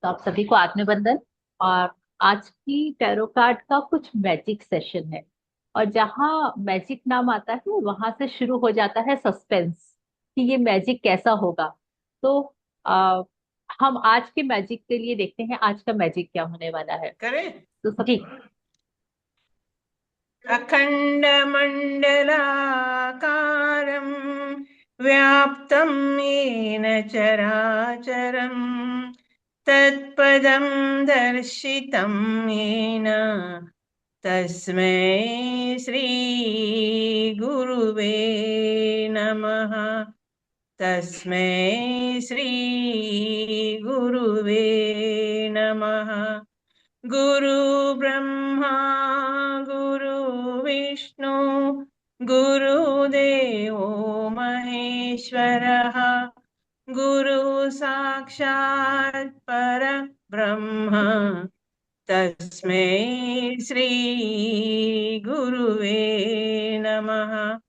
तो आप सभी को आत्मबंधन। और आज की टैरो कार्ड का कुछ मैजिक सेशन है। और जहाँ मैजिक नाम आता है वहां से शुरू हो जाता है सस्पेंस कि ये मैजिक कैसा होगा। तो आ, हम आज के मैजिक के लिए देखते हैं आज का मैजिक क्या होने वाला है। करें। तो सभी अखण्डमण्डलाकारं व्याप्तं येन चराचरं तत्पदं दर्शितं येन तस्मै श्रीगुरुवे नमः। तस्मै श्रीगुरुवे नमः। गुरु ब्रह्मा गुरु विष्णु गुरुदेवो महेश्वरः गुरु साक्षात् परब्रह्म तस्मै श्री गुरुवे नमः।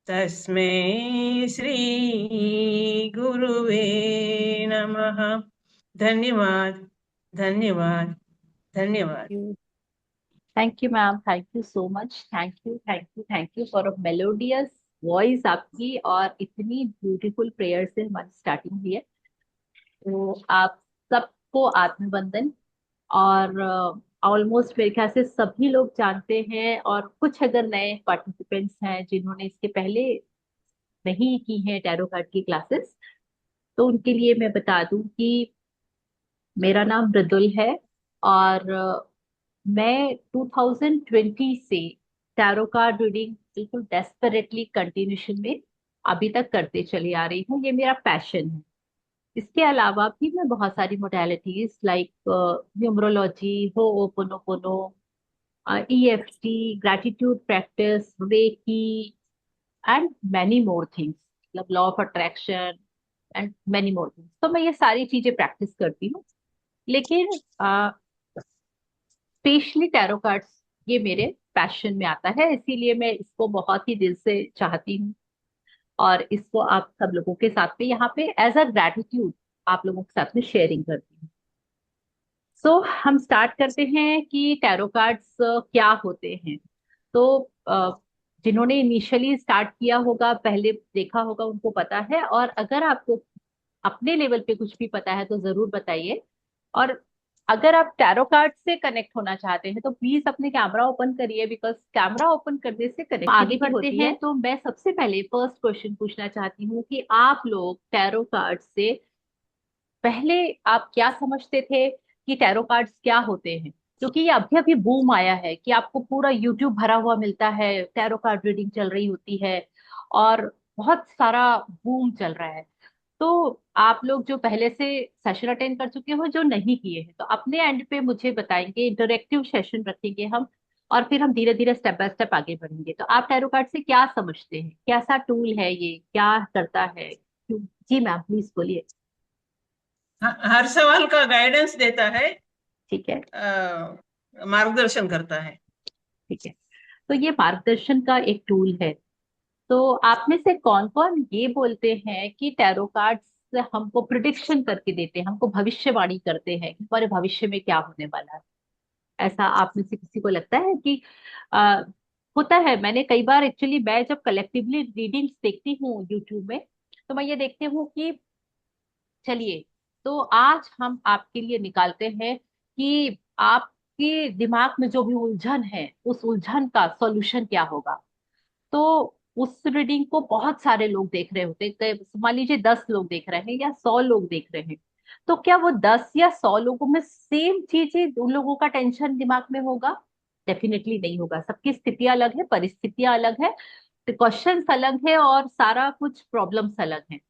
तस्मै श्री गुरुवे नमः। धन्यवाद धन्यवाद धन्यवाद। Thank you ma'am, thank you so much. Thank you thank you thank you for a melodious voice आपकी, और इतनी ब्यूटीफुल प्रेयर से हमारी स्टार्टिंग हुई है। तो आप सबको आत्मबंधन। और ऑलमोस्ट मेरे ख्याल से सभी लोग जानते हैं, और कुछ अगर नए पार्टिसिपेंट्स हैं जिन्होंने इसके पहले नहीं की है टैरो कार्ड की क्लासेस, तो उनके लिए मैं बता दूं कि मेरा नाम मृदुल है। और मैं 2020 से टैरो कार्ड रीडिंग बिल्कुल डेस्परेटली कंटिन्यूशन में अभी तक करते चली आ रही हूँ। ये मेरा पैशन है। इसके अलावा भी मैं बहुत सारी modalities like numerology, hooponopono, EFT, gratitude practice, reiki and many more things, मतलब law of attraction and many more things, तो मैं ये सारी चीजें प्रैक्टिस करती हूँ। लेकिन स्पेशली टैरो कार्ड्स ये मेरे पैशन में आता है, इसीलिए मैं इसको बहुत ही दिल से चाहती हूँ। और इसको आप सब लोगों के साथ में यहाँ पे एज अ ग्रैटिट्यूड आप लोगों के साथ में शेयरिंग करती हूँ। सो हम स्टार्ट करते हैं कि टैरो कार्ड्स क्या होते हैं। तो जिन्होंने इनिशियली स्टार्ट किया होगा, पहले देखा होगा, उनको पता है। और अगर आपको अपने लेवल पे कुछ भी पता है तो जरूर बताइए। और अगर आप टैरो कार्ड से कनेक्ट होना चाहते हैं तो प्लीज अपने कैमरा ओपन करिए, बिकॉज कैमरा ओपन करने से आगे कनेक्टिविटी बढ़ते होती हैं। है। तो मैं सबसे पहले फर्स्ट क्वेश्चन पूछना चाहती हूँ कि आप लोग टैरो कार्ड से पहले आप क्या समझते थे, कि टैरो कार्ड्स क्या होते हैं? क्योंकि ये अभी अभी बूम आया है कि आपको पूरा यूट्यूब भरा हुआ मिलता है, टैरो कार्ड रीडिंग चल रही होती है, और बहुत सारा बूम चल रहा है। तो आप लोग जो पहले से सेशन अटेंड कर चुके हो, जो नहीं किए हैं, तो अपने एंड पे मुझे बताएंगे, इंटरेक्टिव सेशन रखेंगे हम। और फिर हम धीरे धीरे स्टेप बाय स्टेप आगे बढ़ेंगे। तो आप टैरो कार्ड से क्या समझते हैं, कैसा टूल है ये, क्या करता है, क्यों? जी मैम, प्लीज बोलिए। हर सवाल का गाइडेंस देता है। ठीक है। मार्गदर्शन करता है। ठीक है। तो ये मार्गदर्शन का एक टूल है। तो आप में से कौन कौन ये बोलते हैं कि टैरो कार्ड्स से हमको प्रिडिक्शन करके देते हैं, हमको भविष्यवाणी करते हैं कि हमारे भविष्य में क्या होने वाला है? ऐसा आप में से किसी को लगता है कि आ, होता है? मैंने कई बार, एक्चुअली मैं जब कलेक्टिवली रीडिंग्स देखती हूँ यूट्यूब में, तो मैं ये देखती हूँ कि चलिए, तो आज हम आपके लिए निकालते हैं कि आपके दिमाग में जो भी उलझन है उस उलझन का सॉल्यूशन क्या होगा। तो उस रीडिंग को बहुत सारे लोग देख रहे होते हैं, मान लीजिए 10 लोग देख रहे हैं या 100 लोग देख रहे हैं। तो क्या वो 10 या 100 लोगों में सेम चीजें उन लोगों का टेंशन दिमाग में होगा? डेफिनेटली नहीं होगा। सबकी स्थितियां अलग है, परिस्थितियां अलग है, क्वेश्चंस अलग है, और सारा कुछ प्रॉब्लम्स अलग है।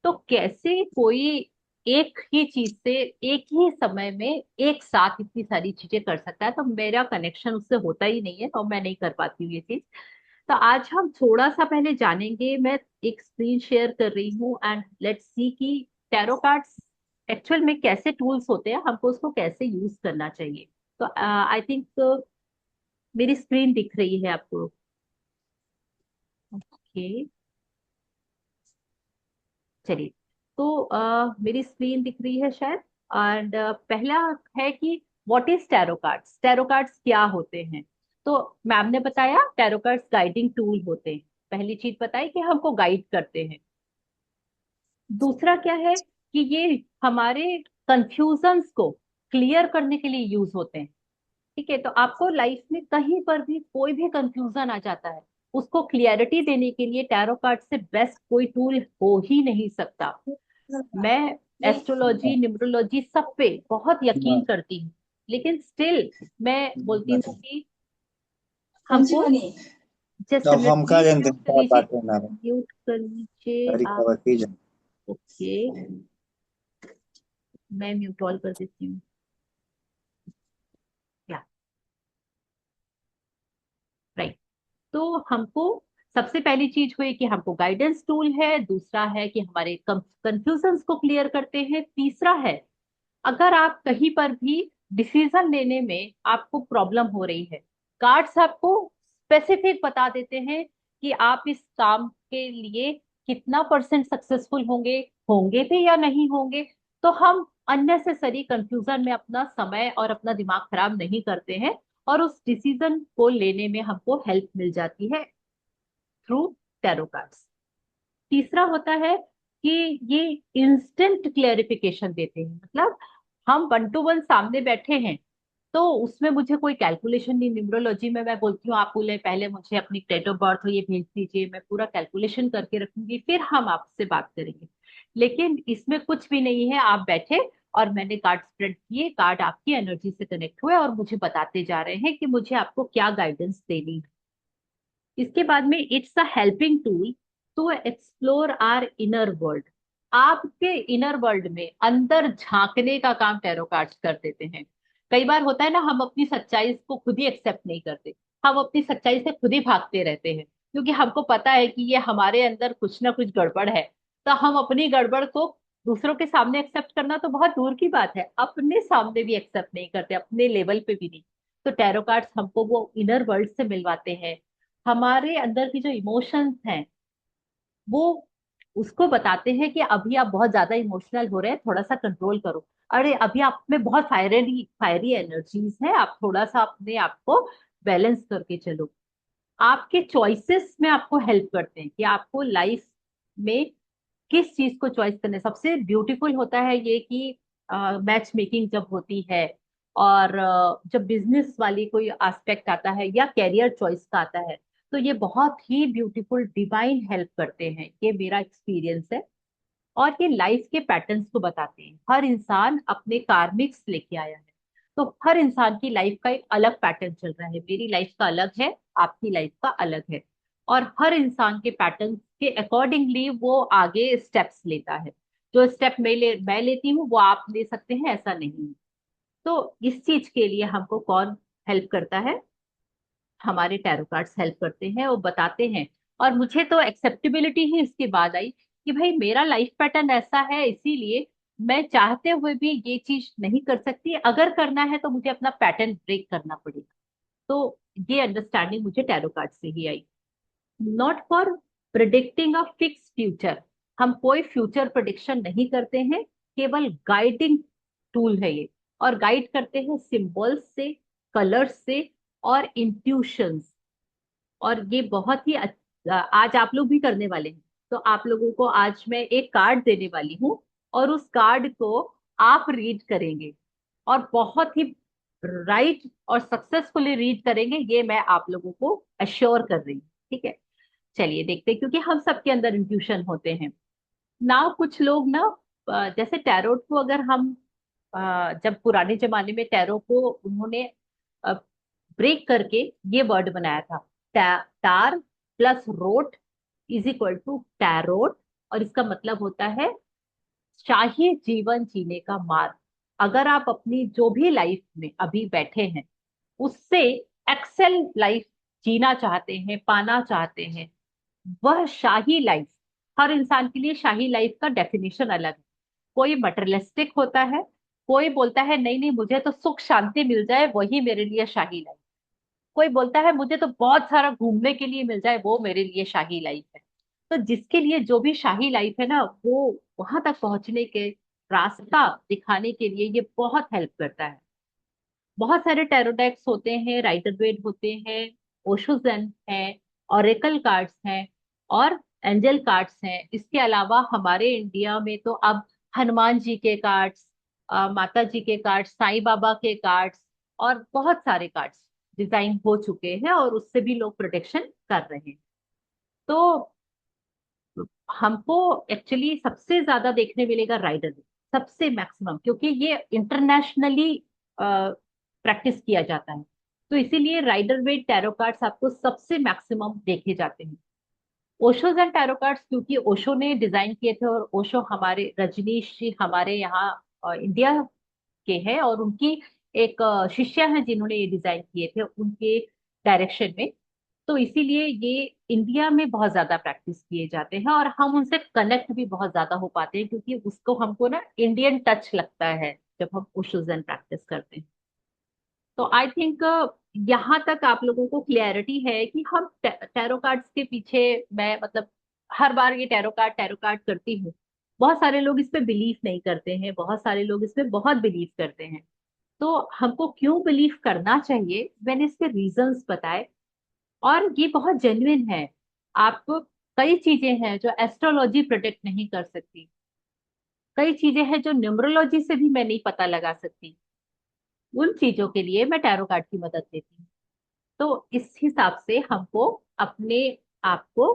तो कैसे कोई एक ही चीज से एक ही समय में एक साथ इतनी सारी चीजें कर सकता है? तो मेरा कनेक्शन उससे होता ही नहीं है, तो मैं नहीं कर पाती हूँ ये चीज। तो आज हम थोड़ा सा पहले जानेंगे। मैं एक स्क्रीन शेयर कर रही हूँ, एंड लेट्स सी कि टैरो कार्ड्स एक्चुअल में कैसे टूल्स होते हैं, हमको उसको कैसे यूज करना चाहिए। तो आई थिंक मेरी स्क्रीन दिख रही है आपको? ओके, चलिए। तो मेरी स्क्रीन दिख रही है शायद। एंड पहला है कि what is tarot cards, tarot cards क्या होते हैं। तो मैम ने बताया टैरो कार्ड्स गाइडिंग टूल होते हैं, पहली चीज बताई कि हमको गाइड करते हैं। दूसरा क्या है कि ये हमारे कंफ्यूजन्स को क्लियर करने के लिए यूज होते हैं। ठीक है, तो आपको लाइफ में कहीं पर भी कोई भी कंफ्यूजन आ जाता है, उसको क्लियरिटी देने के लिए टैरो कार्ड से बेस्ट कोई टूल हो ही नहीं सकता। मैं एस्ट्रोलॉजी न्यूमरोलॉजी सब पे बहुत यकीन करती हूँ, लेकिन स्टिल मैं बोलती हूँ कि कौन सी हमको, वाली? जस्ट तो मिनट हम का प्लीज जानते म्यूट हैं कर क्या लीजिए, बात है ना। म्यूट कर लीजिए सारी आप। खबर की जाए। ओके, मैं म्यूट ऑल कर देती हूँ। या राइट। तो हमको सबसे पहली चीज हुई कि हमको गाइडेंस टूल है, दूसरा है कि हमारे कंफ्यूजन्स को क्लियर करते हैं, तीसरा है अगर आप कहीं पर भी डिसीजन लेने में आपको प्रॉब्लम हो रही है, कार्ड्स आपको स्पेसिफिक बता देते हैं कि आप इस काम के लिए कितना परसेंट सक्सेसफुल होंगे, होंगे भी या नहीं होंगे। तो हम अननेसेसरी कंफ्यूजन में अपना समय और अपना दिमाग खराब नहीं करते हैं, और उस डिसीजन को लेने में हमको हेल्प मिल जाती है थ्रू टैरो कार्ड्स। तीसरा होता है कि ये इंस्टेंट क्लेरिफिकेशन देते हैं, मतलब हम वन टू वन सामने बैठे हैं, तो उसमें मुझे कोई कैलकुलेशन नहीं। न्यूमरोलॉजी में मैं बोलती हूँ आप बोले पहले मुझे अपनी डेट ऑफ बर्थ ये भेज दीजिए, मैं पूरा कैलकुलेशन करके रखूंगी, फिर हम आपसे बात करेंगे। लेकिन इसमें कुछ भी नहीं है, आप बैठे और मैंने कार्ड स्प्रेड किए, कार्ड आपकी एनर्जी से कनेक्ट हुए और मुझे बताते जा रहे हैं कि मुझे आपको क्या गाइडेंस देनी है। इसके बाद में it's a helping tool to explore our inner world. आपके इनर वर्ल्ड में अंदर झांकने का काम टैरो कार्ड्स कर देते हैं। कई बार होता है ना, हम अपनी सच्चाई को खुद ही एक्सेप्ट नहीं करते, हम अपनी सच्चाई से खुद ही भागते रहते हैं, क्योंकि हमको पता है कि ये हमारे अंदर कुछ ना कुछ गड़बड़ है। तो हम अपनी गड़बड़ को दूसरों के सामने एक्सेप्ट करना तो बहुत दूर की बात है, अपने सामने भी एक्सेप्ट नहीं करते, अपने लेवल पे भी नहीं। तो टैरो कार्ड्स हमको वो इनर वर्ल्ड से मिलवाते हैं, हमारे अंदर की जो इमोशंस हैं वो उसको बताते हैं कि अभी आप बहुत ज्यादा इमोशनल हो रहे हैं, थोड़ा सा कंट्रोल करो। अरे अभी आप में बहुत फायरी फायरी एनर्जीज है, आप थोड़ा सा अपने आप को बैलेंस करके चलो। आपके चॉइसेस में आपको हेल्प करते हैं कि आपको लाइफ में किस चीज को चॉइस करना है। सबसे ब्यूटीफुल होता है ये कि मैच मेकिंग जब होती है, और जब बिजनेस वाली कोई एस्पेक्ट आता है या कैरियर चॉइस का आता है, तो ये बहुत ही ब्यूटीफुल डिवाइन हेल्प करते हैं, ये मेरा एक्सपीरियंस है। और ये लाइफ के पैटर्न्स को बताते हैं, हर इंसान अपने कार्मिक्स लेके आया है, तो हर इंसान की लाइफ का एक अलग पैटर्न चल रहा है, मेरी लाइफ का अलग है, आपकी लाइफ का अलग है। और हर इंसान के पैटर्न के अकॉर्डिंगली वो आगे स्टेप्स लेता है। जो स्टेप मैं लेती हूँ वो आप ले सकते हैं, ऐसा नहीं है। तो इस चीज के लिए हमको कौन हेल्प करता है, हमारे टैरो कार्ड्स हेल्प करते हैं, वो बताते हैं। और मुझे तो एक्सेप्टेबिलिटी ही इसके बाद आई कि भाई मेरा लाइफ पैटर्न ऐसा है, इसीलिए मैं चाहते हुए भी ये चीज नहीं कर सकती, अगर करना है तो मुझे अपना पैटर्न ब्रेक करना पड़ेगा। तो ये अंडरस्टैंडिंग मुझे टैरो कार्ड से ही आई। Not for predicting a fix future, हम कोई फ्यूचर प्रिडिक्शन नहीं करते हैं, केवल गाइडिंग टूल है ये। और गाइड करते हैं सिंबल्स से, कलर्स से और इंट्यूशंस। और ये बहुत ही आज आप लोग भी करने वाले हैं, तो आप लोगों को आज मैं एक कार्ड देने वाली हूँ, और उस कार्ड को आप रीड करेंगे, और बहुत ही राइट और सक्सेसफुली रीड करेंगे, ये मैं आप लोगों को अश्योर कर रही हूँ। ठीक है, चलिए देखते हैं, क्योंकि हम सबके अंदर इंट्यूशन होते हैं ना। कुछ लोग ना जैसे टैरोट को अगर हम जब पुराने जमाने में टैरो को उन्होंने ब्रेक करके ये वर्ड बनाया था, tar plus rot is equal to tarot. और इसका मतलब होता है शाही जीवन जीने का मार्ग। अगर आप अपनी जो भी लाइफ में अभी बैठे हैं उससे एक्सेल लाइफ जीना चाहते हैं, पाना चाहते हैं, वह शाही लाइफ, हर इंसान के लिए शाही लाइफ का डेफिनेशन अलग है। कोई मटेरियलिस्टिक होता है, कोई बोलता है नहीं नहीं मुझे तो सुख शांति मिल जाए वही मेरे लिए शाही लाइफ, कोई बोलता है मुझे तो बहुत सारा घूमने के लिए मिल जाए वो मेरे लिए शाही लाइफ है। तो जिसके लिए जो भी शाही लाइफ है ना, वो वहां तक पहुंचने के रास्ता दिखाने के लिए ये बहुत हेल्प करता है। बहुत सारे टैरोडेक्स होते हैं, राइडर वेट होते हैं, ओशोजन है, ओरेकल कार्ड्स हैं, और एंजल कार्ड्स हैं। इसके अलावा हमारे इंडिया में तो अब हनुमान जी के कार्ड्स, माता जी के कार्ड्स, साईं बाबा के कार्ड्स, और बहुत सारे कार्ड्स डिजाइन हो चुके हैं, और उससे भी लोग प्रोटेक्शन कर रहे हैं। तो हमको एक्चुअली सबसे ज्यादा देखने मिलेगा राइडर वेट, सबसे मैक्सिमम, क्योंकि ये इंटरनेशनली प्रैक्टिस किया जाता है। तो इसीलिए राइडर वेट टैरो कार्ड्स आपको सबसे मैक्सिमम देखे जाते हैं। ओशोज एंड टैरो कार्ड्स क्योंकि ओशो ने डिजाइन किए थे, और ओशो हमारे रजनीश जी हमारे यहाँ इंडिया के हैं, और उनकी एक शिष्या है जिन्होंने ये डिजाइन किए थे उनके डायरेक्शन में। तो इसीलिए ये इंडिया में बहुत ज्यादा प्रैक्टिस किए जाते हैं, और हम उनसे कनेक्ट भी बहुत ज्यादा हो पाते हैं, क्योंकि उसको हमको ना इंडियन टच लगता है जब हम ओशोजन प्रैक्टिस करते हैं। तो आई थिंक यहाँ तक आप लोगों को क्लियरिटी है कि हम टैरो कार्ड्स के पीछे, मैं मतलब हर बार ये टैरो कार्ड करती हूँ। बहुत सारे लोग इस पे बिलीव नहीं करते हैं, बहुत सारे लोग इसमें बहुत बिलीव करते हैं। तो हमको क्यों बिलीव करना चाहिए, मैंने इसके रीजंस बताए, और ये बहुत जेन्युइन है। आपको कई चीजें हैं जो एस्ट्रोलॉजी प्रोटेक्ट नहीं कर सकती, कई चीजें हैं जो न्यूमरोलॉजी से भी मैं नहीं पता लगा सकती। उन चीजों के लिए मैं टैरो कार्ड की मदद लेती हूँ। तो इस हिसाब से हमको अपने आप को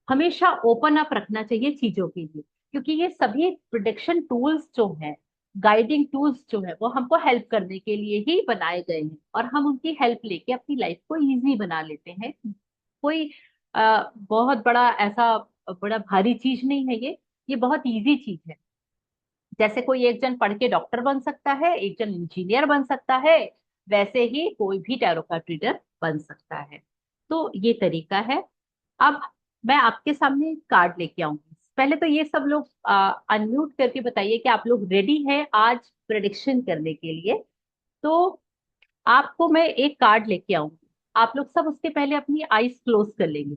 हमेशा ओपन अप रखना चाहिए चीजों के लिए, क्योंकि ये सभी प्रिडिक्शन टूल्स जो हैं, गाइडिंग टूल्स जो है, वो हमको हेल्प करने के लिए ही बनाए गए हैं, और हम उनकी हेल्प लेके अपनी लाइफ को इजी बना लेते हैं। कोई बहुत बड़ा ऐसा बड़ा भारी चीज नहीं है ये बहुत इजी चीज है। जैसे कोई एक जन पढ़ के डॉक्टर बन सकता है, एक जन इंजीनियर बन सकता है, वैसे ही कोई भी टैरो कार्ड रीडर बन सकता है। तो ये तरीका है। अब मैं आपके सामने कार्ड लेके आऊंगी। पहले तो ये सब लोग अनम्यूट करके बताइए कि आप लोग रेडी हैं आज प्रेडिक्शन करने के लिए। तो आपको मैं एक कार्ड लेके आऊंगी, आप लोग सब उसके पहले अपनी आईज क्लोज कर लेंगे।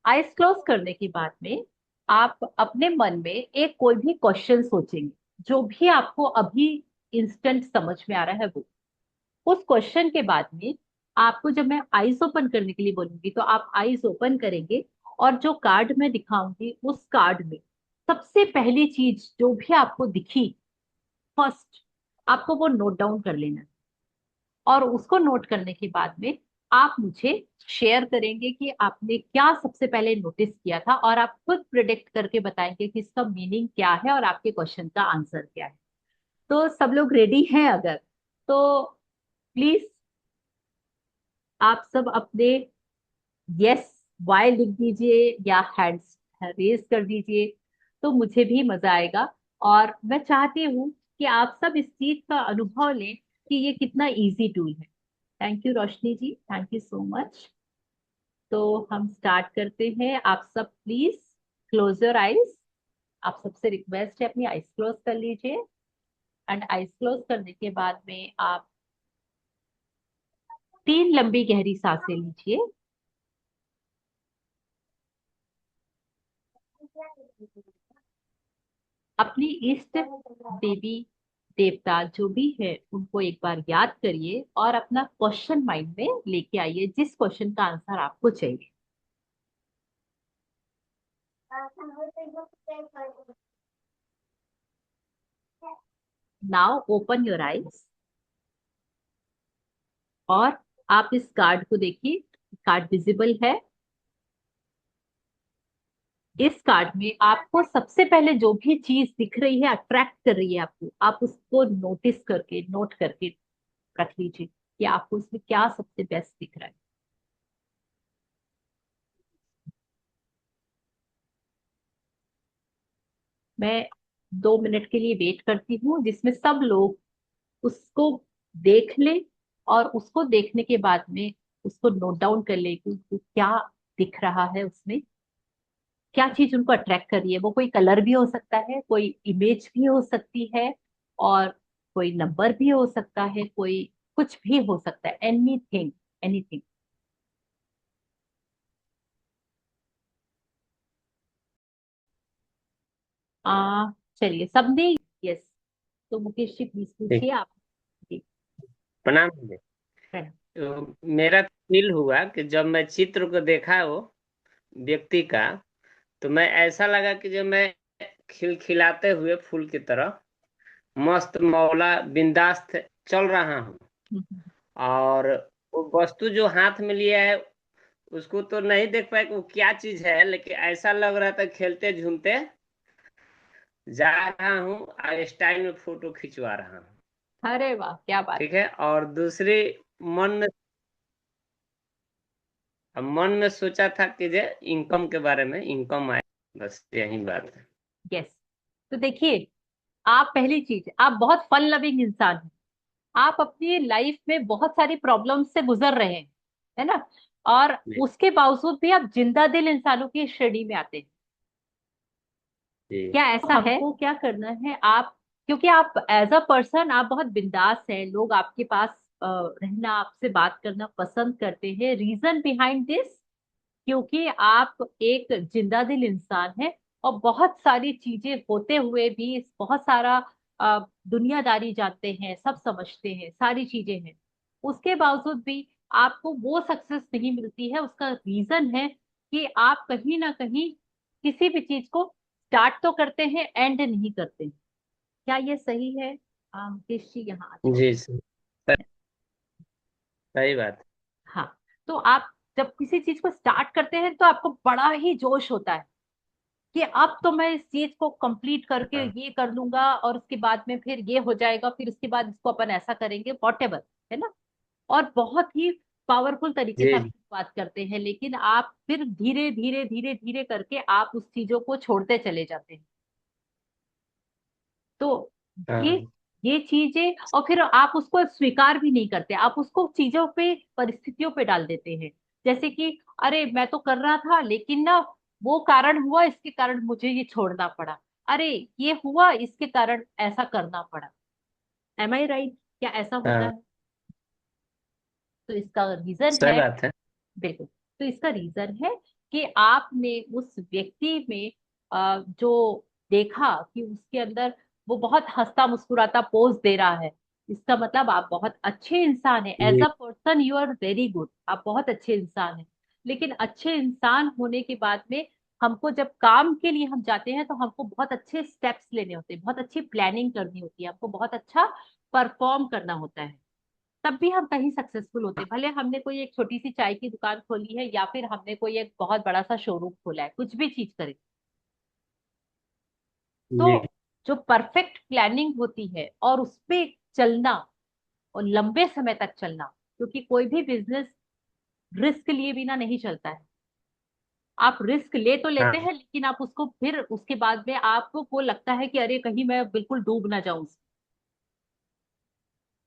आईज क्लोज करने के बाद में आप अपने मन में एक कोई भी क्वेश्चन सोचेंगे, जो भी आपको अभी इंस्टेंट समझ में आ रहा है वो। उस क्वेश्चन के बाद में आपको जब मैं आईज ओपन करने के लिए बोलूंगी तो आप आईज ओपन करेंगे, और जो कार्ड मैं दिखाऊंगी उस कार्ड में सबसे पहली चीज जो भी आपको दिखी, फर्स्ट, आपको वो नोट डाउन कर लेना है। और उसको नोट करने के बाद में आप मुझे शेयर करेंगे कि आपने क्या सबसे पहले नोटिस किया था, और आप खुद प्रिडिक्ट करके बताएंगे कि इसका मीनिंग क्या है और आपके क्वेश्चन का आंसर क्या है। तो सब लोग रेडी हैं अगर, तो प्लीज आप सब अपने यस वाई लिख दीजिए, या हैंड्स रेज कर दीजिए, तो मुझे भी मजा आएगा। और मैं चाहती हूँ कि आप सब इस चीज का अनुभव लें कि ये कितना इजी टूल है। Thank you Roshni ji, thank you so much. तो हम स्टार्ट करते हैं। आप सब प्लीज क्लोज योर आईज। आप सबसे रिक्वेस्ट है अपनी आईज क्लोज कर लीजिए। एंड आईज क्लोज करने के बाद में आप 3 लंबी गहरी सांसें लीजिए। अपनी इष्ट देवी देवता जो भी है उनको एक बार याद करिए, और अपना क्वेश्चन माइंड में लेके आइए, जिस क्वेश्चन का आंसर आपको चाहिए। नाउ ओपन योर आईज, और आप इस कार्ड को देखिए। कार्ड विजिबल है। इस कार्ड में आपको सबसे पहले जो भी चीज दिख रही है, अट्रैक्ट कर रही है आपको, आप उसको नोटिस करके नोट करके रख लीजिए कि आपको इसमें क्या सबसे बेस्ट दिख रहा है। मैं 2 मिनट के लिए वेट करती हूँ, जिसमें सब लोग उसको देख ले, और उसको देखने के बाद में उसको नोट डाउन कर ले कि उनको क्या दिख रहा है, उसमें क्या चीज उनको अट्रैक्ट कर रही है। वो कोई कलर भी हो सकता है, कोई इमेज भी हो सकती है, और कोई नंबर भी हो सकता है, कोई कुछ भी हो सकता है, एनीथिंग, एनीथिंग। आ चलिए सबने तो मुकेश जी प्लीज ठीक। पूछिए आप। जी। प्रणाम जी। प्रणाम। तो मेरा फील हुआ कि जब मैं चित्र को देखा वो व्यक्ति का, तो मैं ऐसा लगा कि जब मैं खिलखिलाते हुए फूल की तरह मस्त मौला बिंदास चल रहा हूँ, हम्म। और वो वस्तु जो हाथ में लिया है उसको तो नहीं देख पाए कि वो क्या चीज है, लेकिन ऐसा लग रहा था खेलते झूमते जा रहा हूँ और स्टाइल में फोटो खिंचवा रहा हूँ। अरे वाह, क्या बात ठीक है। और दूसरी, मन में मन में सोचा था कि जो इनकम के बारे में, इनकम आए, बस यही बात है। है। यस। तो देखिए, आप पहली चीज, आप बहुत फन लविंग इंसान हैं। आप अपनी लाइफ में बहुत सारी प्रॉब्लम से गुजर रहे हैं, है ना? और जी। उसके बावजूद भी आप जिंदा दिल इंसानों की श्रेणी में आते हैं। जी। क्या ऐसा है? हमको क्या करना है, आप, क्योंकि आप एज अ पर्सन आप बहुत बिंदास हैं, लोग आपके पास रहना, आपसे बात करना पसंद करते हैं। रीजन बिहाइंड दिस, क्योंकि आप एक जिंदा दिल इंसान हैं, और बहुत सारी चीजें होते हुए भी बहुत सारा दुनियादारी जानते हैं, सब समझते हैं, सारी चीजें हैं, उसके बावजूद भी आपको वो सक्सेस नहीं मिलती है। उसका रीजन है कि आप कहीं ना कहीं किसी भी चीज को स्टार्ट तो करते हैं, एंड नहीं करते। क्या ये सही है? मुकेश जी यहाँ आ जाइए। जी सही बात हाँ। तो आप जब किसी चीज को स्टार्ट करते हैं तो आपको बड़ा ही जोश होता है कि अब तो मैं इस चीज को कंप्लीट करके है। ये कर लूंगा, और उसके बाद में फिर ये हो जाएगा, फिर उसके बाद इसको अपन ऐसा करेंगे, वॉटेवर, है ना? और बहुत ही पावरफुल तरीके से आप जी। बात करते हैं, लेकिन आप फिर धीरे धीरे धीरे धीरे करके आप उस चीजों को छोड़ते चले जाते हैं। तो ये हाँ। ये चीजें, और फिर आप उसको स्वीकार भी नहीं करते, आप उसको चीजों पे, परिस्थितियों पे डाल देते हैं। जैसे कि अरे मैं तो कर रहा था, लेकिन ना वो कारण हुआ, इसके कारण मुझे ये छोड़ना पड़ा। अरे ये हुआ, इसके कारण ऐसा करना पड़ा। एम आई राइट? क्या ऐसा होता हाँ है? तो इसका रीजन सही है, बात है। बिल्कुल, तो इसका रीजन है कि आपने उस व्यक्ति में जो देखा कि उसके अंदर वो बहुत हंसता मुस्कुराता पोज दे रहा है, इसका मतलब आप बहुत अच्छे इंसान हैं। एज जी। A person you are very good, आप बहुत अच्छे इंसान हैं। लेकिन अच्छे इंसान होने के बाद में हमको जब काम के लिए हम जाते हैं तो हमको बहुत अच्छे स्टेप्स लेने होते हैं, बहुत अच्छी प्लानिंग करनी होती है, हमको बहुत अच्छा परफॉर्म करना होता है। तब भी हम कहीं सक्सेसफुल होते हैं, भले हमने कोई एक छोटी सी चाय की दुकान खोली है, या फिर हमने कोई एक बहुत बड़ा सा शोरूम खोला है, कुछ भी चीज करें। जी। तो जो परफेक्ट प्लानिंग होती है और उस पे चलना, और लंबे समय तक चलना, क्योंकि कोई भी बिजनेस रिस्क लिए बिना नहीं चलता है। आप रिस्क ले तो लेते हाँ। हैं, लेकिन आप उसको फिर उसके बाद में आपको वो लगता है कि अरे कहीं मैं बिल्कुल डूब ना जाऊं उसमें,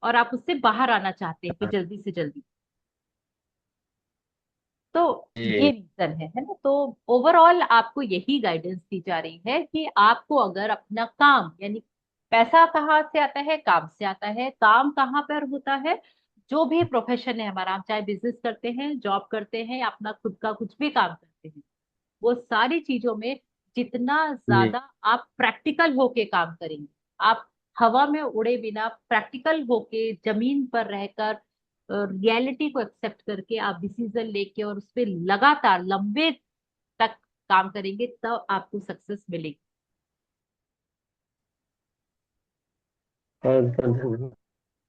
और आप उससे बाहर आना चाहते हैं फिर हाँ। जल्दी से जल्दी। तो ये जी। रीजन है ना? तो ओवरऑल आपको यही गाइडेंस दी जा रही है कि आपको अगर अपना काम, यानी पैसा कहाँ से आता है? काम से आता है। काम कहाँ पर होता है? जो भी प्रोफेशन है हमारा, हम चाहे बिजनेस करते हैं, जॉब करते हैं, अपना खुद का कुछ भी काम करते हैं, वो सारी चीजों में जितना जी। ज्यादा आप प्रैक्टिकल होके काम करेंगे, आप हवा में उड़े बिना प्रैक्टिकल होके जमीन पर रहकर रियलिटी को एक्सेप्ट करके आप डिसीजन लेके और उस पर लगातार लंबे तक काम करेंगे, तब आपको सक्सेस मिलेगी। बहुत बहुत धन्यवाद।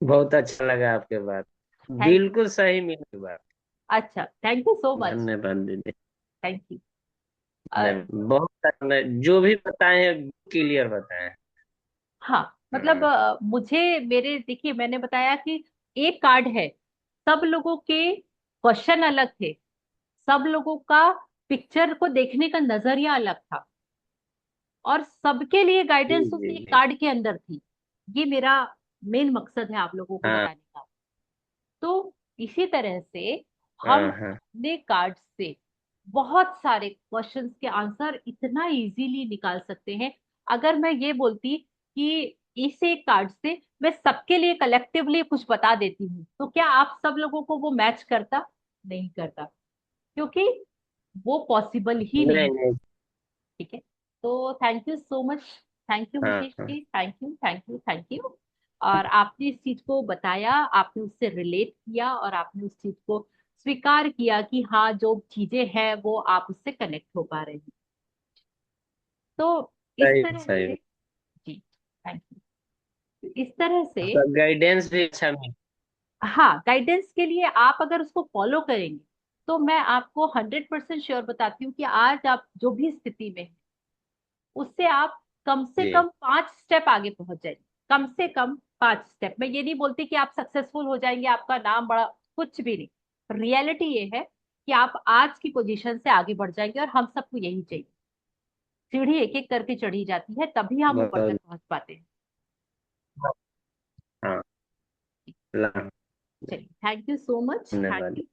बहुत अच्छा लगा आपके बात। Thank you. बिल्कुल सही मिली बात। अच्छा, थैंक यू सो मच। धन्यवाद दीदी। Thank you. बहुत जो भी बताए हैं क्लियर बताए हैं। हाँ, मतलब हाँ। मुझे मेरे, देखिए मैंने बताया कि एक कार्ड है, सब लोगों के क्वेश्चन अलग थे, सब लोगों का पिक्चर को देखने का नजरिया अलग था, और सबके लिए जी गाइडेंस उस जी एक जी। कार्ड के अंदर थी। ये मेरा मेन मकसद है आप लोगों को हाँ बताने का। तो इसी तरह से हम हाँ हाँ। अपने कार्ड से बहुत सारे क्वेश्चंस के आंसर इतना इजीली निकाल सकते हैं। अगर मैं ये बोलती कि इस एक कार्ड से मैं सबके लिए कलेक्टिवली कुछ बता देती हूँ, तो क्या आप सब लोगों को वो मैच करता? नहीं करता, क्योंकि वो पॉसिबल ही नहीं। नहीं नहीं। ठीक है। तो thank you so much thank you हाँ मुकेश हाँ ji, thank you thank you thank you. और आपने इस चीज को बताया, आपने उससे रिलेट किया और आपने उस चीज को स्वीकार किया कि हाँ जो चीजें हैं वो आप उससे कनेक्ट हो पा रहे हैं। तो इस सही तरह सही। से, जी थैंक यू, इस तरह से आपका गाइडेंस भी अच्छा मिला। हाँ गाइडेंस के लिए आप अगर उसको फॉलो करेंगे तो मैं आपको 100% श्योर बताती हूँ कि आज आप जो भी स्थिति में हैं उससे आप कम से जी। कम 5 स्टेप आगे पहुंच जाएंगे। कम से कम 5 स्टेप। मैं ये नहीं बोलती कि आप सक्सेसफुल हो जाएंगे, आपका नाम बड़ा, कुछ भी नहीं। रियलिटी ये है कि आप आज की पोजीशन से आगे बढ़ जाएंगे और हम सबको यही चाहिए। सीढ़ी एक एक करके चढ़ी जाती है तभी हम ऊपर तक बहुत। पहुंच पाते हैं। हाँ। ला- चलिए, thank you so much, thank धन्यवाद। यू।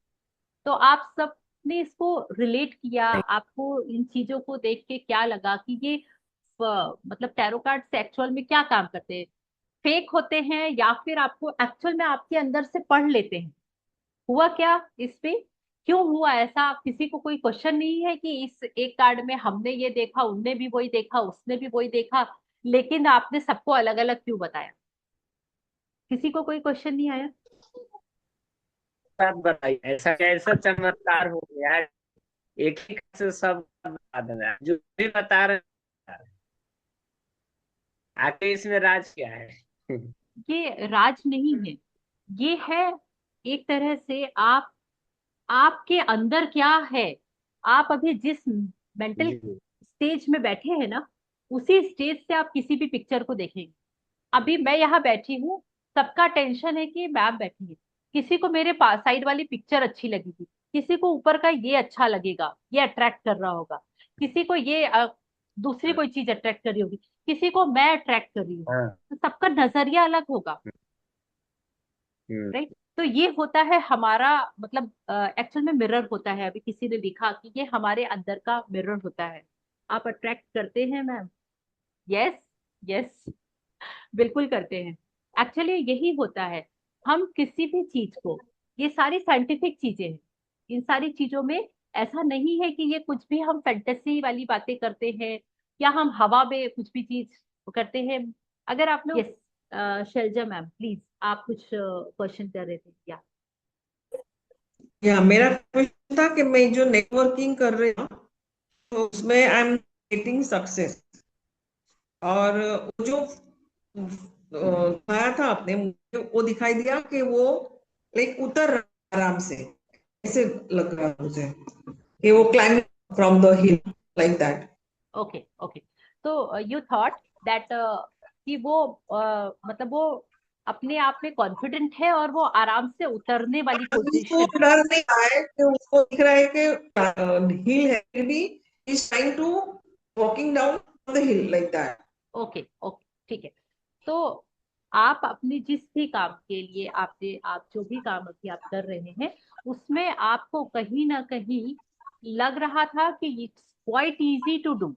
तो आप सब ने इसको रिलेट किया, आपको इन चीजों को देख के क्या लगा कि ये मतलब टैरो कार्ड्स एक्चुअल में क्या काम करते हैं? फेक होते हैं या फिर आपको एक्चुअल में आपके अंदर से पढ़ लेते हैं? हुआ क्या इस पे? क्यों हुआ ऐसा? किसी को कोई क्वेश्चन नहीं है कि इस एक कार्ड में हमने ये देखा, उनने भी वही देखा, उसने भी वही देखा, लेकिन आपने सबको अलग अलग क्यों बताया? किसी को कोई क्वेश्चन नहीं आया? बात बताइए, ऐसा कैसा चमत्कार हो गया? एक ही से सब बता देना जो भी बता रहे हैं। आखिर इसमें राज क्या है? ये राज नहीं है, ये है एक तरह से आप, आपके अंदर क्या है। आप अभी जिस मेंटल जी। स्टेज में बैठे हैं ना, उसी स्टेज से आप किसी भी पिक्चर को देखेंगे। अभी मैं यहाँ बैठी हूँ, सबका टेंशन है कि मैम बैठी है। किसी को मेरे पास साइड वाली पिक्चर अच्छी लगेगी, किसी को ऊपर का ये अच्छा लगेगा, ये अट्रैक्ट कर रहा होगा, किसी को ये दूसरी कोई चीज अट्रैक्ट कर रही होगी, किसी को मैं अट्रैक्ट कर रही हूँ। हाँ। तो सबका नजरिया अलग होगा, हम्म। राइट? तो ये होता है हमारा, मतलब एक्चुअल में मिरर होता है। अभी किसी ने लिखा कि ये हमारे अंदर का मिरर होता है। आप अट्रैक्ट करते हैं मैम? यस, यस, बिल्कुल करते हैं। एक्चुअली यही होता है। हम किसी भी चीज को, ये सारी साइंटिफिक चीजें हैं, इन सारी चीजों में ऐसा नहीं है कि ये कुछ भी हम फैंटेसी वाली बातें करते हैं या हम हवा में कुछ भी चीज करते हैं। अगर आपने, यस, शैलजा मैम प्लीज, आप कुछ क्वेश्चन कर रहे थे क्या? या मेरा क्वेश्चन था कि मैं जो नेटवर्किंग कर रही हूँ तो उसमें आई एम गेटिंग सक्सेस। और वो जो दिखाया था आपने मुझे, वो दिखाई दिया कि वो लाइक उतर रहा है आराम से। ऐसे लग रहा है मुझे कि वो climbing from the hill like that. Okay okay. तो यू थॉट दैट कि वो मतलब वो अपने आप में कॉन्फिडेंट है और वो आराम से उतरने वाली उसको पोजीशन में। डर नहीं रहा है कि उसको दिख रहा है कि हिल है, फिर भी is trying to walking down the hill like that. Okay okay, ठीक है। तो आप अपने जिस भी काम के लिए आपने, आप जो भी काम अभी आप कर रहे हैं उसमें आपको कहीं ना कहीं लग रहा था कि it's quite easy to do,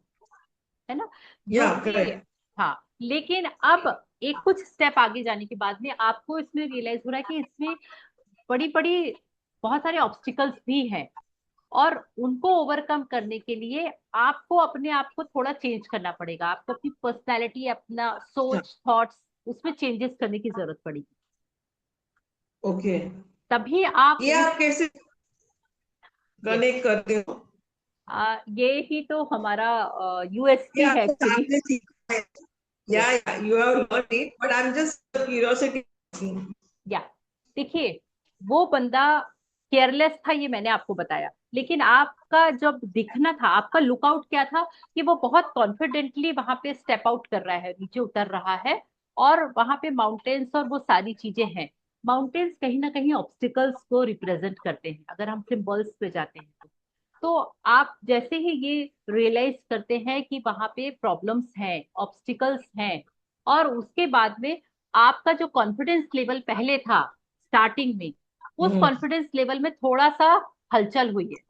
है ना? जो या कि, करेक्ट। हाँ, लेकिन अब एक कुछ स्टेप आगे जाने के बाद में आपको इसमें रियलाइज हो रहा है कि इसमें बड़ी बड़ी बहुत सारे ऑब्स्टिकल्स भी हैं और उनको ओवरकम करने के लिए आपको अपने आप को थोड़ा चेंज करना पड़ेगा। आपको अपनी पर्सनैलिटी, अपना सोच, थॉट्स, उसमें चेंजेस करने की जरूरत पड़ेगी। ओके। तभी आप ये उस, आप कैसे यस, कनेक्ट करते हो? ये ही तो हमारा ये यूएसपी है आपके साथ एक्चुअली। में सीखा है? यस, या you have learn it but I am just curiosity. या, देखिए, वो बंदा केयरलेस था, ये मैंने आपको बताया, लेकिन आपका जब दिखना था, आपका लुकआउट क्या था कि वो बहुत कॉन्फिडेंटली वहां पे स्टेप आउट कर रहा है, नीचे उतर रहा है। और वहां पे माउंटेन्स और वो सारी चीजें हैं। माउंटेन्स कहीं ना कहीं ऑब्स्टिकल्स को रिप्रेजेंट करते हैं अगर हम सिंबल्स पे जाते हैं तो आप जैसे ही ये रियलाइज करते हैं कि वहां पे प्रॉब्लम्स हैं, ऑब्स्टिकल्स हैं, और उसके बाद में आपका जो कॉन्फिडेंस लेवल पहले था स्टार्टिंग में, उस कॉन्फिडेंस लेवल में थोड़ा सा हलचल हुई है।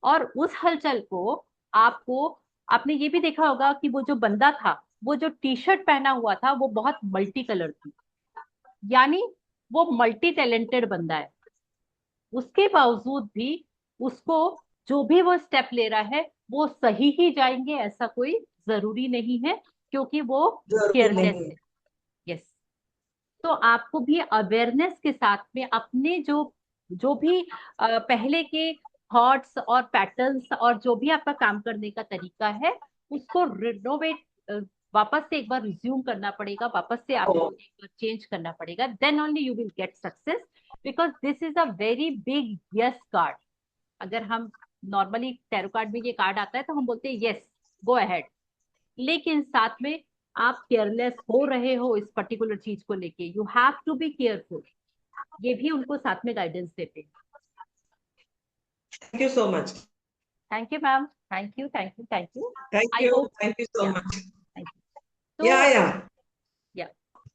और उस हलचल को आपको, आपने ये भी देखा होगा कि वो जो बंदा था, वो जो टी शर्ट पहना हुआ था वो बहुत मल्टी कलर थी, यानी वो मल्टी टैलेंटेड बंदा है। उसके बावजूद भी उसको, जो भी वो स्टेप ले रहा है वो सही ही जाएंगे ऐसा कोई जरूरी नहीं है, क्योंकि वो जरूरी केयरलेस नहीं है। है। यस। तो आपको भी अवेयरनेस के साथ में अपने जो जो भी पहले के थॉट्स और पैटर्न्स और जो भी आपका काम करने का तरीका है, उसको रिनोवेट, वापस से एक बार रिज्यूम करना पड़ेगा, वापस से आपको एक बार चेंज करना पड़ेगा। Then only you will get success, because this is a very big yes card. अगर हम नॉर्मली टैरो कार्ड में ये कार्ड आता है तो हम बोलते हैं यस, गो अहेड, लेकिन साथ में आप केयरलेस हो रहे हो इस पर्टिकुलर चीज को लेके, you have to be careful, ये भी उनको साथ में गाइडेंस देते हैं। Thank you so much. Thank you ma'am, thank you, thank you, thank you. I hope. Thank you so yeah, much. Thank you. या तो या या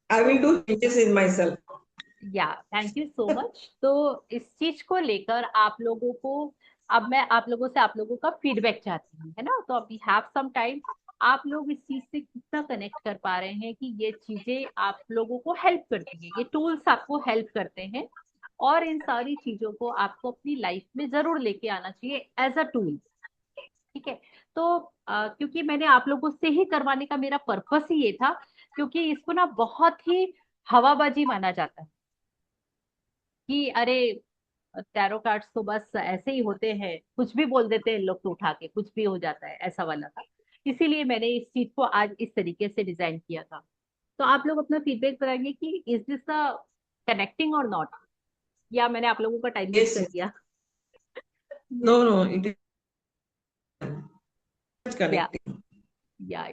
आई तो will do changes in my self. या थैंक यू सो मच। तो इस चीज को लेकर आप लोगों को, अब मैं आप लोगों से आप लोगों का फीडबैक चाहती हूँ, है ना? तो अभी हैव सम टाइम, आप लोग इस चीज से कितना कनेक्ट कर पा रहे हैं कि ये चीजें आप लोगों को हेल्प करती है, ये टूल्स आपको हेल्प करते हैं, और इन सारी चीजों को आपको अपनी लाइफ में जरूर लेके आना चाहिए एज अ टूल। ठीक है। तो क्योंकि मैंने आप लोगों से ही करवाने का मेरा पर्पस ही ये था, क्योंकि इसको ना बहुत ही हवाबाजी माना जाता है कि अरे टैरो कार्ड्स तो बस ऐसे ही होते हैं, कुछ भी बोल देते हैं लोग तो उठा के कुछ भी हो जाता है, ऐसा वाला था। इसीलिए मैंने इस चीज को आज इस तरीके से डिजाइन किया था। तो आप लोग अपना फीडबैक बताएंगे कि इज दिस कनेक्टिंग और नॉट, या मैंने आप लोगों का टाइम वेस्ट यस कर यस। दिया? No no, it is yeah connecting. Yeah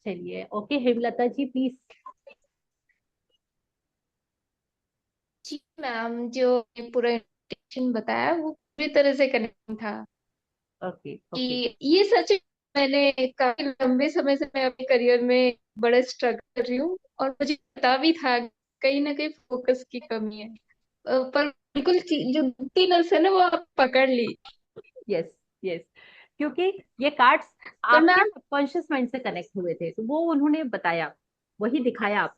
चलिए, ओके हेमलता जी प्लीज। जी मैम, जो ये पूरा इंटेंशन बताया वो पूरी तरह से कनेक्ट था। Okay okay. कि ये सच है, मैंने काफी लंबे समय से मैं अपने करियर में बड़ा स्ट्रगल कर रही हूँ, और मुझे पता भी था कहीं ना कहीं फोकस की कमी है। पर बिल्कुल जो दुखती नस है ना वो आप पकड़ ली। Yes yes. क्योंकि ये कार्ड्स पर आपके मैम, सबकॉन्शियस माइंड से कनेक्ट हुए थे, तो वो उन्होंने बताया, वही दिखाया आप।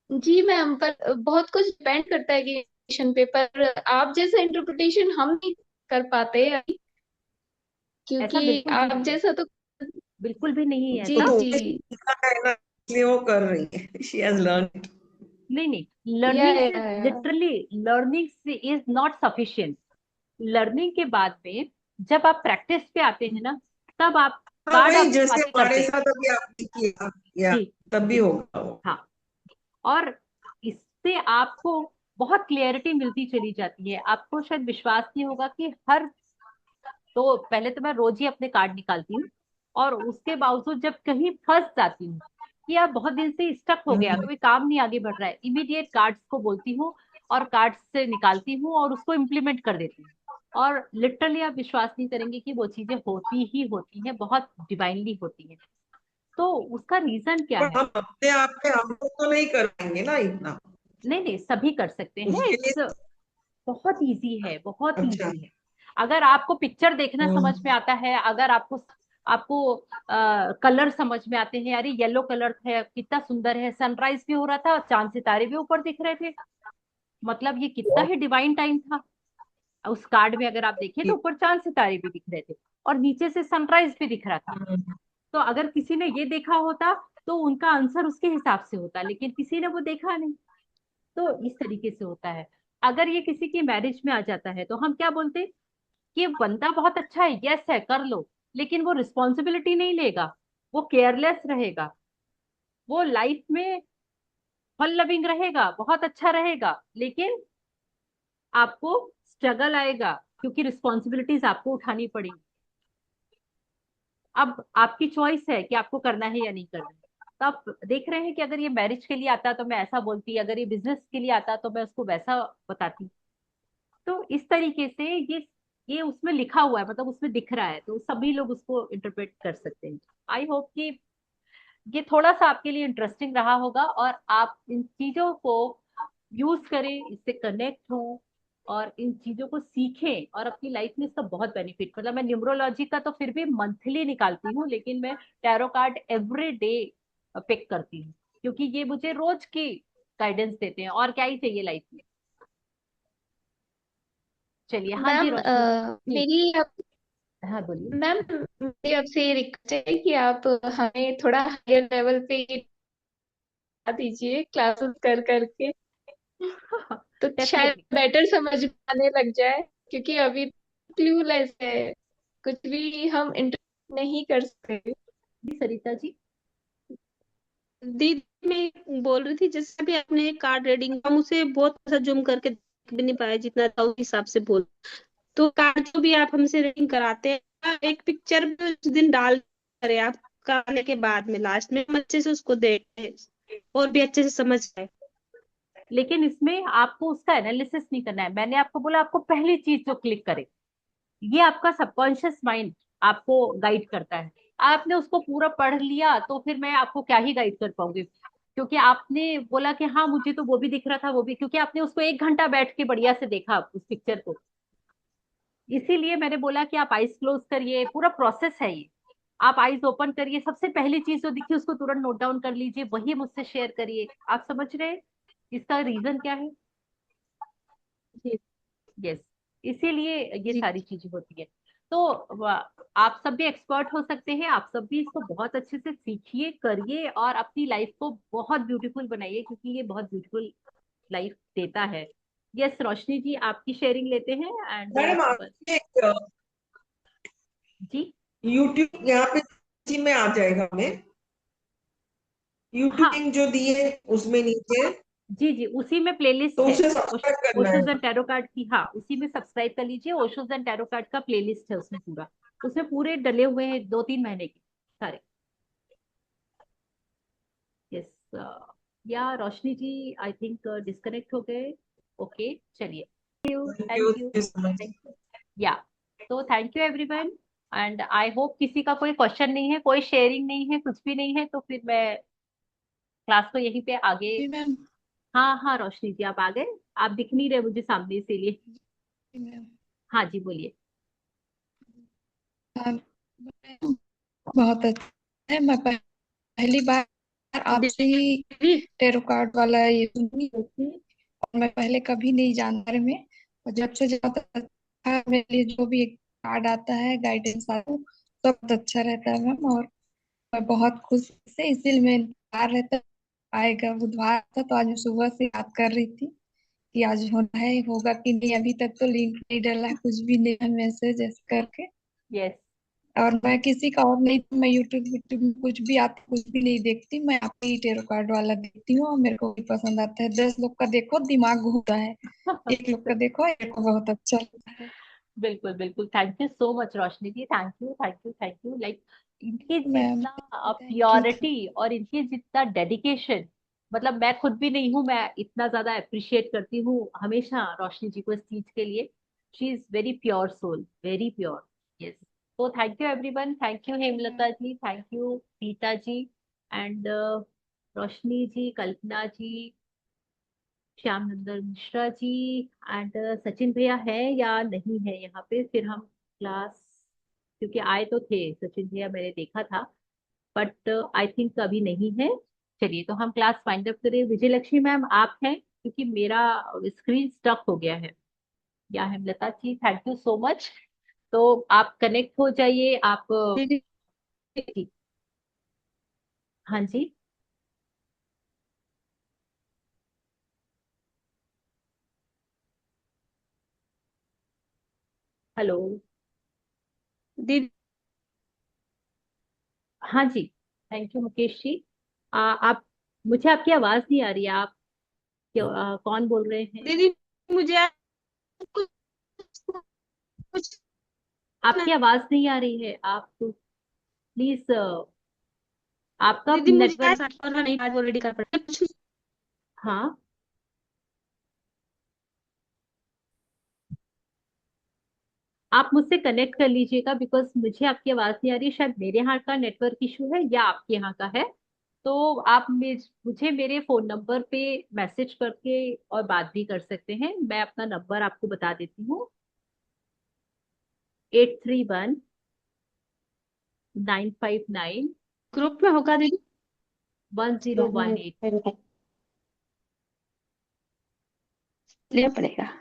जी मैम, पर बहुत कुछ डिपेंड करता है कि पे, पर आप जैसा इंटरप्रिटेशन हम नहीं कर पाते अभी, ऐसा क्योंकि बिल्कुल भी आप नहीं है, जैसा तो। बिल्कुल भी नहीं है जी वो ऐसा। तो जी। उन्हें सीखना है ना, इसलिए वो कर रही है। She has learn. नहीं नहीं, या, लर्निंग से, या, लिटरली लर्निंग से इज नॉट सफिशिएंट। लर्निंग के बाद में जब आप प्रैक्टिस पे आते हैं ना, तब आप हाँ कार्ड वही, आपकी जैसे बातें हमारे करते हैं। साथ अभी आपने किया, या जी तब भी जी। होगा वो। हाँ। और इससे आपको बहुत क्लियरिटी मिलती चली जाती है, आपको शायद विश्वास नहीं होगा कि हर, तो पहले तो मैं रोज ही अपने कार्ड निकालती हूँ, और उसके बावजूद जब कहीं फंस जाती हूँ कि यार बहुत दिन से स्टक हो गया, हम्म। कोई काम नहीं आगे बढ़ रहा है, इमीडिएट कार्ड्स को बोलती हूँ और कार्ड्स से निकालती हूँ और उसको इम्प्लीमेंट कर देती हूँ। और लिटरली आप विश्वास नहीं करेंगे कि वो चीजें होती ही होती हैं, बहुत डिवाइनली होती हैं। तो उसका रीजन क्या पर है? हम अपने आप पे हम लोग तो नहीं कर पाएंगे ना इतना। नहीं नहीं, सभी कर सकते हैं, उसके लिए। इट्स बहुत इजी है, बहुत अच्छा। इजी है। अगर आपको पिक्चर देखना समझ में हम्म। आता है, अगर आपको आपको कलर समझ में आते हैं, अरे येलो कलर है कितना सुंदर है, सनराइज भी हो रहा था, चांद सितारे भी ऊपर दिख रहे थे, मतलब ये कितना ही डिवाइन टाइम था। उस कार्ड में अगर आप देखें तो ऊपर चांद सितारे भी दिख रहे थे, और नीचे से सनराइज भी दिख रहा था। हम्म। तो अगर किसी ने ये देखा होता तो उनका आंसर उसके हिसाब से होता, लेकिन किसी ने वो देखा नहीं। तो इस तरीके से होता है। अगर ये किसी की मैरिज में आ जाता है तो हम क्या बोलते हैं कि बंदा बहुत अच्छा है, यस है, कर लो, लेकिन वो रिस्पॉन्सिबिलिटी नहीं लेगा, वो केयरलेस रहेगा, वो लाइफ में फन लविंग रहेगा, बहुत अच्छा रहेगा, लेकिन आपको स्ट्रगल आएगा, क्योंकि रिस्पॉन्सिबिलिटीज आपको उठानी पड़ेगी। अब आपकी चॉइस है कि आपको करना है या नहीं करना है। तो आप देख रहे हैं कि अगर ये मैरिज के लिए आता तो मैं ऐसा बोलती, अगर ये बिजनेस के लिए आता तो मैं उसको वैसा बताती। तो इस तरीके से ये उसमें लिखा हुआ है, मतलब उसमें दिख रहा है, तो सभी लोग उसको इंटरप्रेट कर सकते हैं। आई होप कि ये थोड़ा सा आपके लिए इंटरेस्टिंग रहा होगा, और आप इन चीजों को यूज करें, इससे कनेक्ट हो, और इन चीजों को सीखें, और अपनी लाइफ में इसका बहुत बेनिफिट, मतलब मैं न्यूमरोलॉजी का तो फिर भी मंथली निकालती हूँ, लेकिन मैं tarot card every day pick करती हूँ, क्योंकि ये मुझे रोज की गाइडेंस देते हैं, और क्या ही चाहिए लाइफ में। चलिए, हाँ जी मैम, रोशनी जी। मेरी हाँ बोलिए। मैम, मेरी आपसे ये रिक्वेस्ट है कि आप हमें थोड़ा हायर लेवल पे बता दीजिए, क्लासेस कर करके, तो शायद डेफिनेटली। बेटर समझ में आने लग जाए, क्योंकि अभी क्लूलेस है, कुछ भी हम इंटर नहीं कर सकते। सरिता जी। दीदी मैं बोल रही थी, जैसे भी आपने कार्ड रीडिंग, हम उसे बहुत अच्छा जूम करके देख भी नहीं पाए, जितना था उस हिसाब से बोल। तो कार्ड जो भी आप हमसे रीडिंग कराते हैं, एक पिक्चर भी उस दिन डाल करें आप, कराने के बाद में लास्ट में हम अच्छे से उसको देखें और भी अच्छे से समझ आए। लेकिन इसमें आपको उसका एनालिसिस नहीं करना है। मैंने आपको बोला आपको पहली चीज जो क्लिक करे, ये आपका सबकॉन्शियस माइंड आपको गाइड करता है। आपने उसको पूरा पढ़ लिया तो फिर मैं आपको क्या ही गाइड कर पाऊंगी, क्योंकि आपने बोला कि हाँ मुझे तो वो भी दिख रहा था, वो भी, क्योंकि आपने उसको 1 घंटा बैठ के बढ़िया से देखा उस पिक्चर को। इसीलिए मैंने बोला कि आप आईज क्लोज करिए, पूरा प्रोसेस है ये। आप आईज ओपन करिए, सबसे पहली चीज जो दिखी उसको तुरंत नोट डाउन कर लीजिए, वही मुझसे शेयर करिए। आप समझ रहे हैं इसका रीजन क्या है? जी। यस, इसीलिए ये जी। सारी चीजें होती है। तो आप सब भी एक्सपर्ट हो सकते हैं, आप सब भी इसको बहुत अच्छे से सीखिए, करिए और अपनी लाइफ को बहुत ब्यूटीफुल बनाइए, क्योंकि ये बहुत ब्यूटीफुल लाइफ देता है। यस रोशनी जी, आपकी शेयरिंग लेते हैं एंड मैडम उसके बाद। आपने एक जी। यूट्यूब यहाँ पे इसी में आ जाएगा हमें, यूट्यूब हाँ लिंक जो दिए उसमें नीचे, जी जी, उसी में प्लेलिस्ट तो है। उसे सब्सक्राइब करना है। ओशोज एंड टैरो कार्ड की, हाँ उसी में सब्सक्राइब कर लीजिए। ओशोज एंड टैरो कार्ड का प्लेलिस्ट है उसमें पूरा, उसमें पूरे डले हुए हैं 2-3 महीने के सारे। यस। या रोशनी जी आई थिंक डिस्कनेक्ट हो गए। ओके चलिए, thank thank you, you, thank you so much. Thank you. या, तो thank you everyone and I hope किसी का कोई क्वेश्चन नहीं है, कोई शेयरिंग नहीं है, कुछ भी नहीं है, तो फिर मैं क्लास को यहीं पे आगे। जी मैम। हाँ हाँ रोशनी जी आप आ गए, आप दिख नहीं रहे मुझे सामने इसीलिए। जी मैम। हाँ जी बोलिए। हाँ, बहुत अच्छा है। मैं पहली बार आपसे ही दीदी टेरो कार्ड वाला ये सुनी थी, और मैं पहले कभी नहीं जानने में, और जब से ज्यादा अच्छा मेरे लिए जो भी एक कार्ड आता है, गाइडेंस आता है, सब बहुत अच्छा रहता है मैम। और मैं बहुत खुश से, इसीलिए मैं इंतजार रहता आएगा, बुधवार था तो आज मैं सुबह से याद कर रही थी कि आज होना है, होगा कि नहीं। अभी तक तो लिंक नहीं डाला है, कुछ भी नहीं है, मैसेज ऐसे करके। यस। और मैं किसी का और नहीं, मैं यूट्यूब यूट्यूब में कुछ भी आता कुछ भी नहीं देखती, मैं आपके ही टेरो कार्ड वाला देखती हूँ, और मेरे को भी पसंद आता है। 10 लोग का देखो दिमाग घूमता है, एक लोग का देखो मेरे को बहुत अच्छा लगता है। बिल्कुल बिल्कुल, thank you so much Roshni ji, thank you thank you thank you. Like इनकी मैम जितना थैंक यू। प्योरिटी और इनकी जितना डेडिकेशन, मतलब मैं खुद भी नहीं हूँ, मैं इतना ज्यादा अप्रिशिएट करती हूँ हमेशा रोशनी जी को इस चीज के लिए। She is very pure soul, very pure. Yes. तो thank you everyone, thank you Hemlata ji, thank you Pita ji and Roshni ji, Kalpana ji, Shyam Nandan Mishra ji and Sachin भैया है या नहीं है यहाँ पे, फिर हम क्लास, क्योंकि आए तो थे सचिन भैया मैंने देखा था, बट आई थिंक अभी नहीं है। चलिए तो हम क्लास फाइंड अप करें। विजय लक्ष्मी मैम आप हैं, क्योंकि मेरा स्क्रीन स्टक हो गया है। या Hemlata ji, thank you so much. तो आप कनेक्ट हो जाइए आप दीदी जी। हाँ जी। हेलो। दीदी हाँ जी। Thank you Mukesh ji. आप, मुझे आपकी आवाज नहीं आ रही है, आप कौन बोल रहे हैं? दीदी मुझे कुछ कुछ आपकी आवाज नहीं आ रही है, आप प्लीज, आपका दीदी मुझे नेटवर्क। करना नहीं, आज ऑलरेडी कर पड़ा कुछ। हाँ, आप मुझसे कनेक्ट कर लीजिएगा, बिकॉज मुझे आपकी आवाज नहीं आ रही है। शायद मेरे यहाँ का नेटवर्क इशू है या आपके यहाँ का है। तो आप मुझे मेरे फोन नंबर पे मैसेज करके और बात भी कर सकते हैं। मैं अपना नंबर आपको बता देती हूँ, 8319591018। ग्रुप में होगा दीदी, लेना पड़ेगा।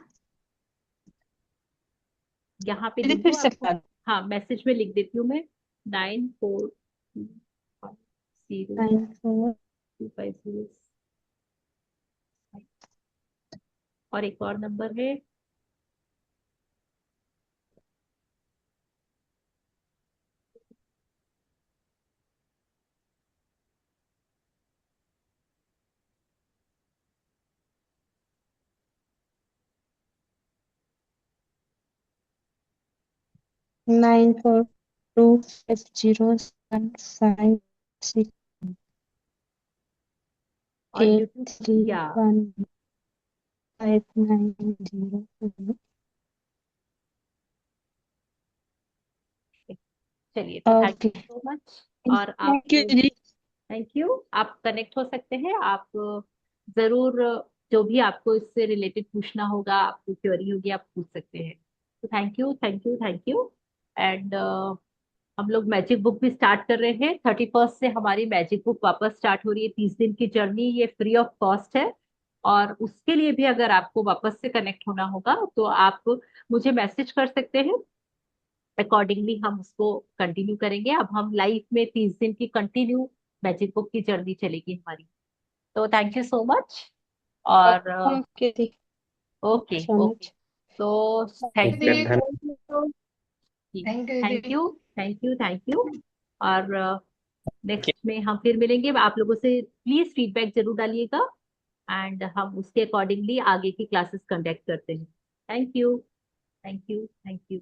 यहाँ पे दीदी लिंक फिर हो से आपको। बता दो। हाँ, मैसेज में लिख देती हूँ मैं। 942025 और एक और नंबर है 94250756 और एट यूट्यूब। थ्री या वन 5907। चलिए, तो thank okay, you so much. और आप, थैंक यू जी। थैंक यू, आप कनेक्ट हो सकते हैं। आप जरूर जो भी आपको इससे रिलेटेड पूछना होगा, आपको क्वेरी होगी, आप पूछ सकते हैं। तो thank you, thank you, thank you. And हम लोग मैजिक बुक भी स्टार्ट कर रहे हैं। 31 से हमारी मैजिक बुक वापस स्टार्ट हो रही है। 30 दिन की जर्नी, ये फ्री ऑफ कॉस्ट है। और उसके लिए भी अगर आपको वापस से कनेक्ट होना होगा तो आप मुझे मैसेज कर सकते हैं। अकॉर्डिंगली हम उसको कंटिन्यू करेंगे। अब हम लाइफ में 30 दिन की कंटिन्यू मैजिक बुक की जर्नी चलेगी हमारी। तो थैंक यू सो मच। और okay, thank okay, you so okay. Much. तो थैंक ठीक यू। है, धन्यवाद। थैंक यू थैंक दीदी। You, thank you, thank you. और नेक्स्ट में हम फिर मिलेंगे। आप लोगों से प्लीज फीडबैक जरूर डालिएगा एंड हम उसके अकॉर्डिंगली आगे की क्लासेस कंडक्ट करते हैं। Thank you, thank you, thank you.